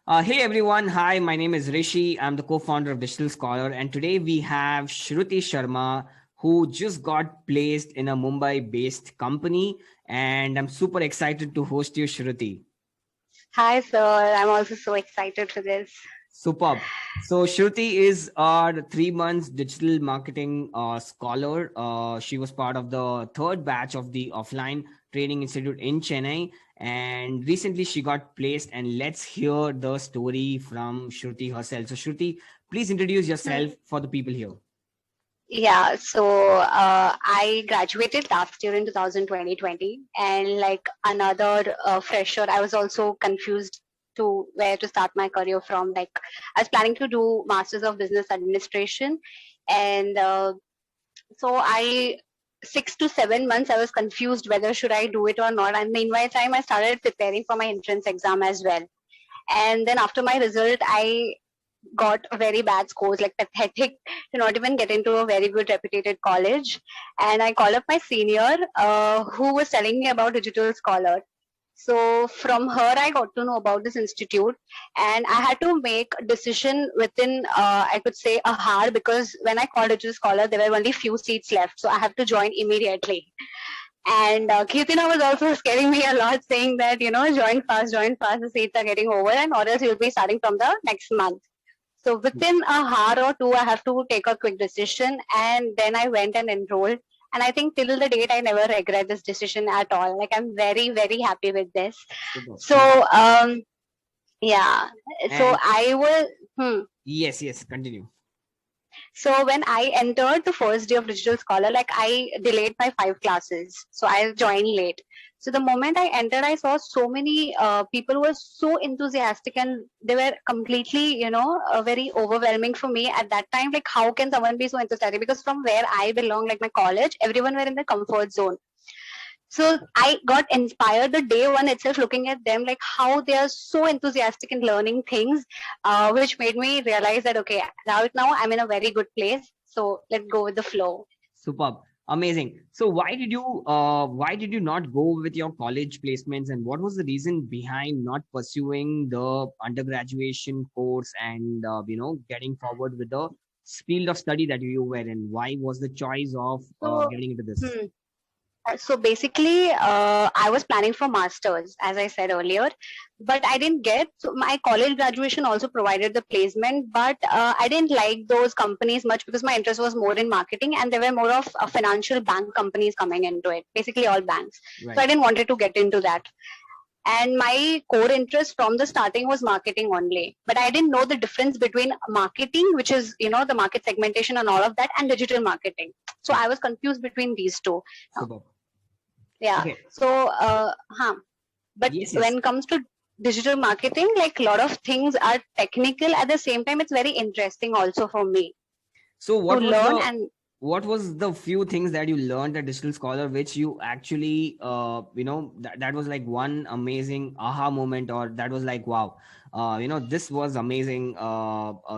Hey everyone, hi, my name is Rishi. I'm the co founder of Digital Scholar, and today we have Shruti Sharma, who just got placed in a Mumbai based company. And I'm super excited to host you, Shruti. Hi, sir. I'm also so excited for this. Superb. So Shruti is our 3 months digital marketing scholar. She was part of the third batch of the offline training institute in Chennai, and recently she got placed. And let's hear the story from Shruti herself. So Shruti, please introduce yourself Hmm. for the people here. Yeah, so I graduated last year in 2020, and like another fresher, I was also confused to where to start my career from. Like, I was planning to do Masters of Business Administration, and so I 6 to 7 months I was confused whether should I do it or not. And meanwhile, time I started preparing for my entrance exam as well. And then after my result, I got very bad scores, like pathetic, to not even get into a very good reputed college. And I called up my senior, who was telling me about Digital Scholar. So from her, I got to know about this institute, and I had to make a decision within, I could say, a hour, because when I called Digital Scholar, there were only few seats left, so I have to join immediately. And Kirtina was also scaring me a lot, saying that, join fast, the seats are getting over, and or else you'll be starting from the next month. So within a hour or two, I have to take a quick decision, and then I went and enrolled. And I think till the date, I never regret this decision at all. Like, I'm very, very happy with this. Superb. So yeah, so And I was. yes, yes, continue. So when I entered the first day of Digital Scholar, like I delayed my 5 classes, so I joined late. So the moment I entered, I saw so many people who were so enthusiastic, and they were completely, very overwhelming for me at that time. Like, how can someone be so enthusiastic? Because from where I belong, like my college, everyone were in the comfort zone. So I got inspired the day one itself, looking at them, like how they are so enthusiastic in learning things, which made me realize that okay, now I'm in a very good place, so let's go with the flow. Superb. Amazing. So why did you not go with your college placements, and what was the reason behind not pursuing the undergraduation course and getting forward with the field of study that you were in? Why was the choice of So getting into this? hmm, so basically, I was planning for masters, as I said earlier, but I didn't get. So my college graduation also provided the placement, but I didn't like those companies much because my interest was more in marketing, and there were more of financial bank companies coming into it. Basically, all banks. So I Right. didn't wanted to get into that. And my core interest from the starting was marketing only, but I didn't know the difference between marketing, which is the market segmentation and all of that, and digital marketing. So Right. I was confused between these two. Superb. Yeah. Okay. So, but Yes. Yes. when it comes to digital marketing, like a lot of things are technical. At the same time, it's very interesting also for me So to what was learn. the And what was the few things that you learned at Digital Scholar which you actually that was like one amazing aha moment, or that was like wow, this was amazing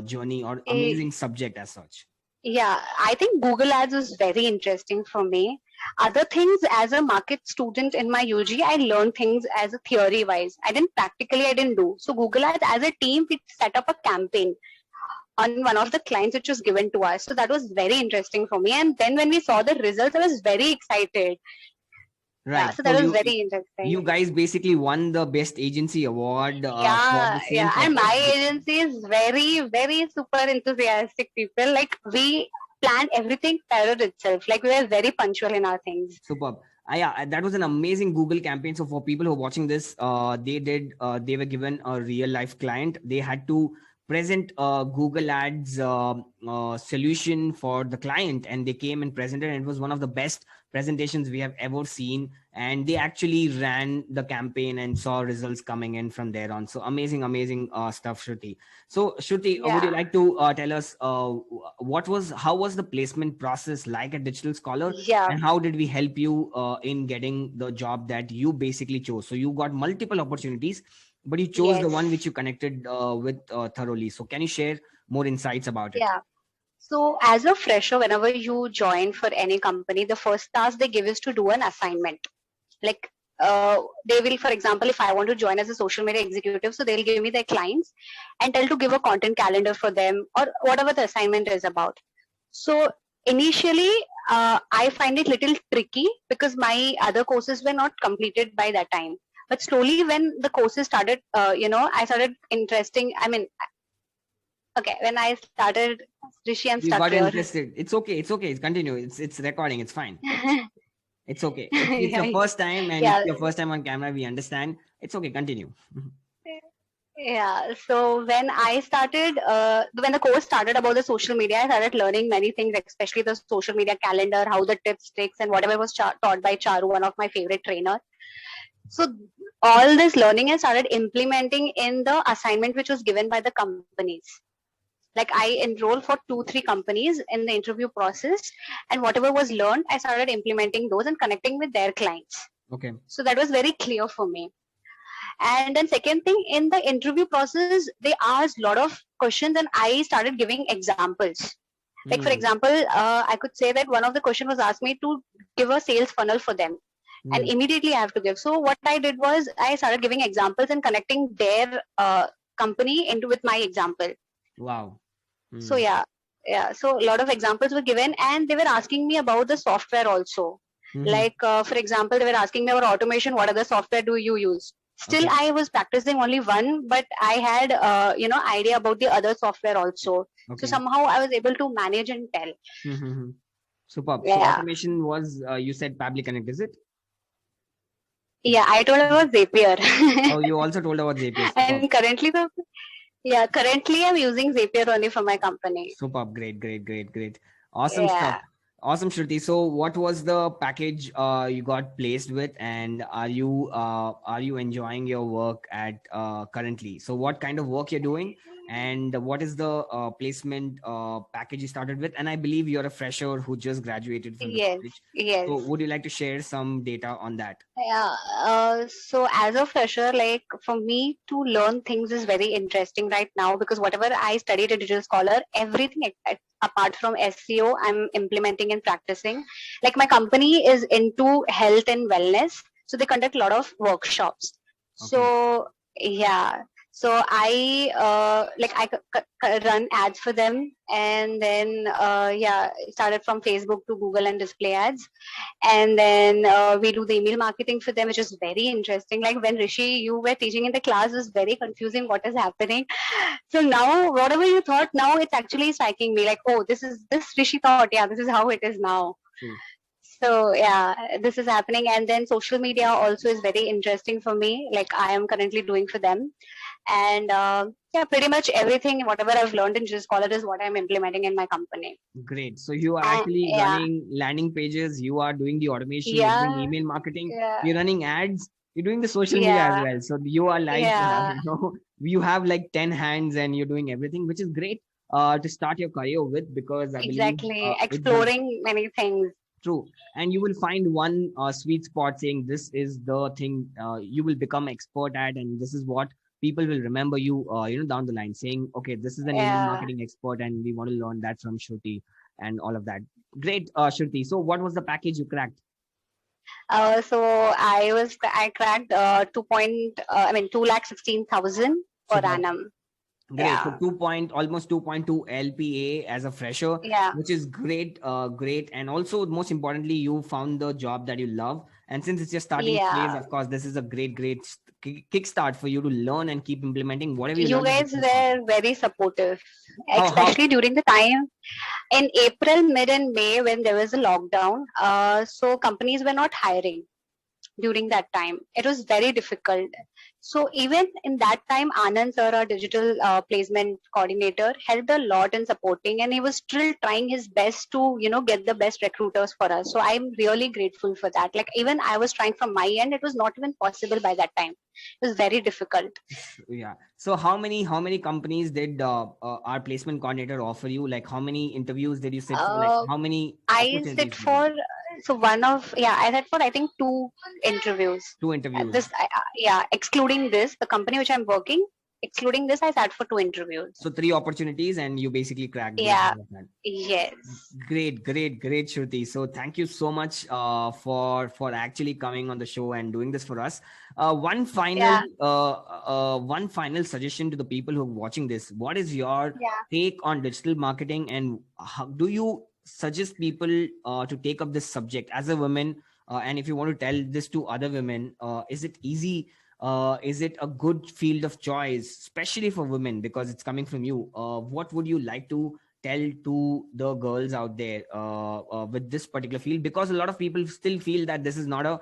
journey or eh, amazing subject as such. yeah, I think Google Ads is very interesting for me. Other things, as a market student in my UG, I learned things as a theory wise. I didn't do. So Google Ads, as a team, we set up a campaign on one of the clients which was given to us. So that was very interesting for me. And then when we saw the results, I was very excited. Yeah, Right. so So that was very interesting. you guys basically won the best agency award for the same And purpose. my agency is very, very super enthusiastic people. Like, we planned everything period itself. Like, we were very punctual in our things. Superb. Yeah, that was an amazing Google campaign. So for people who are watching this, they were given a real life client. They had to present Google Ads solution for the client, and they came and presented. And it was one of the best presentations we have ever seen. And they actually ran the campaign and saw results coming in from there on. So amazing, amazing stuff, Shruti. So Shruti, would you Yeah. like to tell us how was the placement process like at Digital Scholar? Yeah. And how did we help you in getting the job that you basically chose? So you got multiple opportunities, but you chose the one which Yes. you connected with thoroughly. So can you share more insights about it? Yeah. So, as a fresher, whenever you join for any company, the first task they give is to do an assignment. Like, they will, for example, if I want to join as a social media executive, so they'll give me their clients and tell to give a content calendar for them or whatever the assignment is about. So initially, I find it little tricky because my other courses were not completed by that time. But slowly, when the courses started, I started interesting. I mean, okay, when I started, Rishi, I'm You stuck got here. interested. It's okay. It's okay. It's continue. It's recording. It's fine. It's okay. It's your Yeah, first time and yeah, it's your first time on camera. We understand. It's okay. Continue. yeah. So when I started, when the course started about the social media, I started learning many things, especially the social media calendar, how the tips, tricks, and whatever was taught by Charu, one of my favorite trainers. So all this learning I started implementing in the assignment which was given by the companies. Like I enrolled for 2-3 companies in the interview process, and whatever was learned, I started implementing those and connecting with their clients. Okay. So that was very clear for me. And then second thing, in the interview process, they asked a lot of questions and I started giving examples. Like for example, I could say that one of the question was asked me to give a sales funnel for them, and immediately I have to give. So what I did was I started giving examples and connecting their company into with my example. Wow. So yeah. So a lot of examples were given, and they were asking me about the software also. Like for example, they were asking me about automation. What other software do you use? Still, Okay. I was practicing only one, but I had idea about the other software also. Okay. So somehow I was able to manage and tell. Superb. So Yeah. automation was you said Pabbly Connect, is it? Yeah, I told about Zapier. Oh, you also told about Zapier. And currently I'm using Zapier only for my company. Superb. Great. Awesome Yeah. stuff. Awesome, Shruti. So what was the package you got placed with, and are you enjoying your work at currently? So what kind of work you're doing, and what is the placement package you started with? And I believe you're a fresher who just graduated from the Yes. college. Yes. So would you like to share some data on that? Yeah. So as a fresher, like for me to learn things is very interesting right now because whatever I studied at Digital Scholar, everything apart from SEO, I'm implementing and practicing. Like my company is into health and wellness, so they conduct a lot of workshops. Okay. So yeah. So I run ads for them, and then started from Facebook to Google and display ads, and then we do the email marketing for them, which is very interesting. Like when Rishi, you were teaching in the class, is very confusing what is happening. So now whatever you thought, now it's actually striking me like, oh, this Rishi thought, yeah, this is how it is now. So yeah, this is happening. And then social media also is very interesting for me, like I am currently doing for them. And pretty much everything whatever I've learned in Digital Scholar is what I'm implementing in my company. Great. So you are actually running landing pages, you are doing the automation, you're doing email marketing, you're running ads, you're doing the social media as well. So you are like, you have like 10 hands and you're doing everything, which is great to start your career with, because I believe exploring many things. True. And you will find one sweet spot saying this is the thing you will become expert at, and this is what people will remember you, down the line, saying, okay, this is an email marketing expert and we want to learn that from Shruti and all of that. Great, Shruti. So what was the package you cracked? So I cracked 2,16,000 per annum. Great. Yeah. So almost 2.2 LPA as a fresher, which is great. Great. And also, most importantly, you found the job that you love. And since it's your starting phase, of course, this is a great kickstart for you to learn and keep implementing whatever you learn. You guys were very supportive, especially during the time in April, mid and May when there was a lockdown. So companies were not hiring during that time. It was very difficult. So even in that time, Anand sir, our digital placement coordinator, helped a lot in supporting, and he was still trying his best to, get the best recruiters for us. So I'm really grateful for that. Like even I was trying from my end, it was not even possible by that time. It was very difficult. Yeah. So how many companies did our placement coordinator offer you? Like how many interviews did you sit for? Like how many? I sit for. So I had for I think 2 interviews. 2 interviews. Excluding this, the company which I'm working, excluding this, I sat for 2 interviews. So 3 opportunities and you basically cracked. Yeah. Yes. Great, Shruti. So thank you so much for actually coming on the show and doing this for us. One final suggestion to the people who are watching this. What is your take on digital marketing, and how do you suggest people to take up this subject as a woman? And if you want to tell this to other women, is it easy? Is it a good field of choice, especially for women, because it's coming from you? What would you like to tell to the girls out there with this particular field? Because a lot of people still feel that this is not a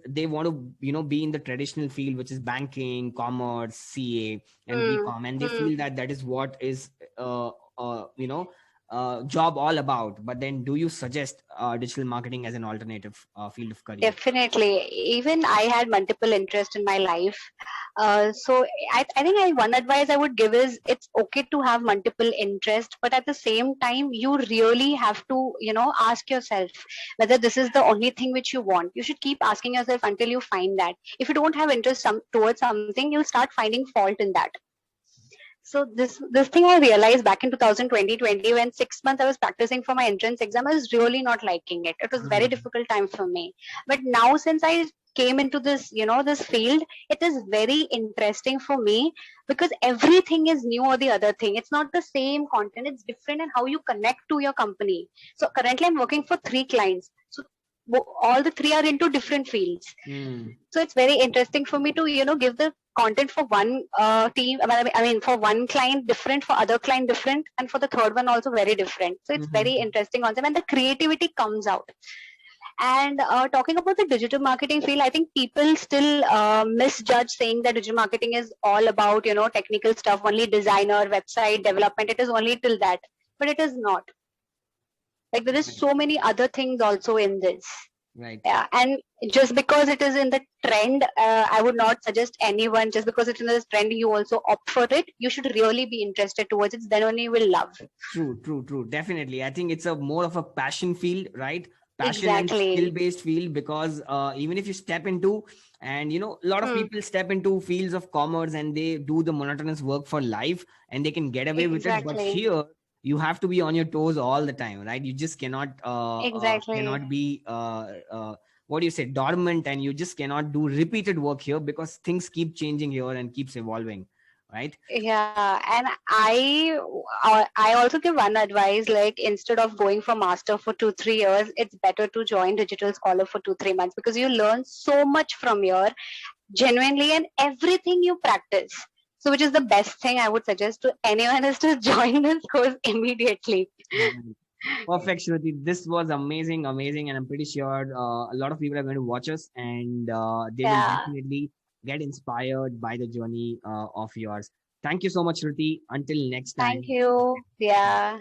they want to be in the traditional field, which is banking, commerce, CA, and BCom, and they feel that that is what is job all about. But then do you suggest digital marketing as an alternative field of career? Definitely. Even I had multiple interests in my life. So I think one advice I would give is it's okay to have multiple interests, but at the same time, you really have to, ask yourself whether this is the only thing which you want. You should keep asking yourself until you find that. If you don't have interest towards something, you'll start finding fault in that. So this thing I realized back in 2020 when 6 months I was practicing for my entrance exam. I was really not liking it. It was very difficult time for me. But now since I came into this, this field, it is very interesting for me because everything is new or the other thing. It's not the same content. It's different in how you connect to your company. So currently I'm working for 3 clients. So all the 3 are into different fields. So it's very interesting for me to, give the content for one team. I mean, for one client different, for other client different, and for the third one also very different. So it's very interesting concept, and the creativity comes out. And talking about the digital marketing field, I think people still misjudge saying that digital marketing is all about, technical stuff, only designer, website development. It is only till that, but it is not. Like there is so many other things also in this. Right. Yeah, and just because it is in the trend, I would not suggest anyone. Just because it's in the trend, you also opt for it. You should really be interested towards it. Then only you will love. True. Definitely, I think it's a more of a passion field, right? Passion Exactly. and skill-based field, because even if you step into, and a lot of people step into fields of commerce and they do the monotonous work for life and they can get away with it. But here you have to be on your toes all the time, right? You just cannot cannot be what do you say, dormant, and you just cannot do repeated work here because things keep changing here and keeps evolving, right? Yeah, and I also give one advice, like instead of going for master for 2-3 years, it's better to join Digital Scholar for 2-3 months because you learn so much from here, genuinely, and everything you practice. So which is the best thing I would suggest to anyone is to join this course immediately. Perfect, Shruti. This was amazing, and I'm pretty sure a lot of people are going to watch us, and they will definitely get inspired by the journey of yours. Thank you so much, Shruti. Until next time. Thank you. Yeah.